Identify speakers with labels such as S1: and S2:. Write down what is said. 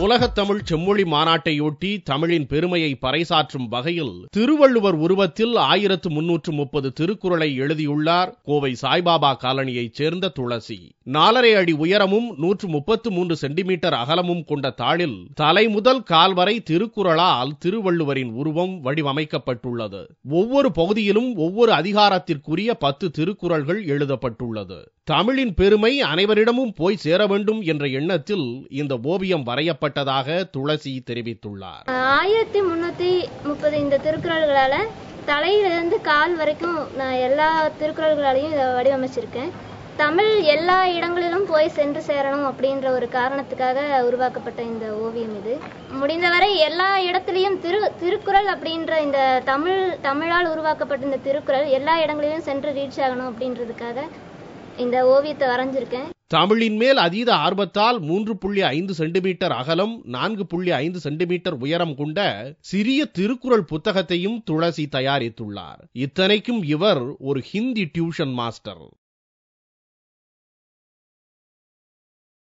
S1: உலகத் தமிழ் செம்மொழி மாநாட்டையொட்டி தமிழின் பெருமையை பறைசாற்றும் வகையில் திருவள்ளுவர் உருவத்தில் 1330 திருக்குறளை எழுதியுள்ளார் கோவை சாய்பாபா காலனியைச் சேர்ந்த துளசி. 4.5 அடி உயரமும் 133 சென்டிமீட்டர் அகலமும் கொண்ட தாளில் தலை முதல் கால் வரை திருக்குறளால் திருவள்ளுவரின் உருவம் வடிவமைக்கப்பட்டுள்ளது. ஒவ்வொரு பகுதியிலும் ஒவ்வொரு அதிகாரத்திற்குரிய 10 திருக்குறள்கள் எழுதப்பட்டுள்ளது. தமிழின் பெருமை அனைவரிடமும் போய் சேர வேண்டும் என்ற எண்ணத்தில் இந்த ஓவியம் வரையப்பட்டதாக துளசி தெரிவித்துள்ளார்.
S2: 1330 இந்த திருக்குறள்களால தலையிலிருந்து கால் வரைக்கும் நான் எல்லா திருக்குறள்களாலையும் இதை வடிவமைச்சிருக்கேன். தமிழ் எல்லா இடங்களிலும் போய் சென்று சேரணும் அப்படின்ற ஒரு காரணத்துக்காக உருவாக்கப்பட்ட இந்த ஓவியம் இது. முடிந்தவரை எல்லா இடத்துலையும் திருக்குறள் அப்படின்ற இந்த தமிழால் உருவாக்கப்பட்ட இந்த திருக்குறள் எல்லா இடங்களிலும் சென்று ரீச் ஆகணும் அப்படின்றதுக்காக இந்த ஓவியத்தை வரைஞ்சிருக்கேன்.
S1: தமிழின் மேல் அதீத ஆர்வத்தால் 3.5 சென்டிமீட்டர் அகலம் 4.5 சென்டிமீட்டர் உயரம் கொண்ட சிறிய திருக்குறள் புத்தகத்தையும் துளசி தயாரித்துள்ளார். இத்தனைக்கும் இவர் ஒரு ஹிந்தி டியூஷன் மாஸ்டர்.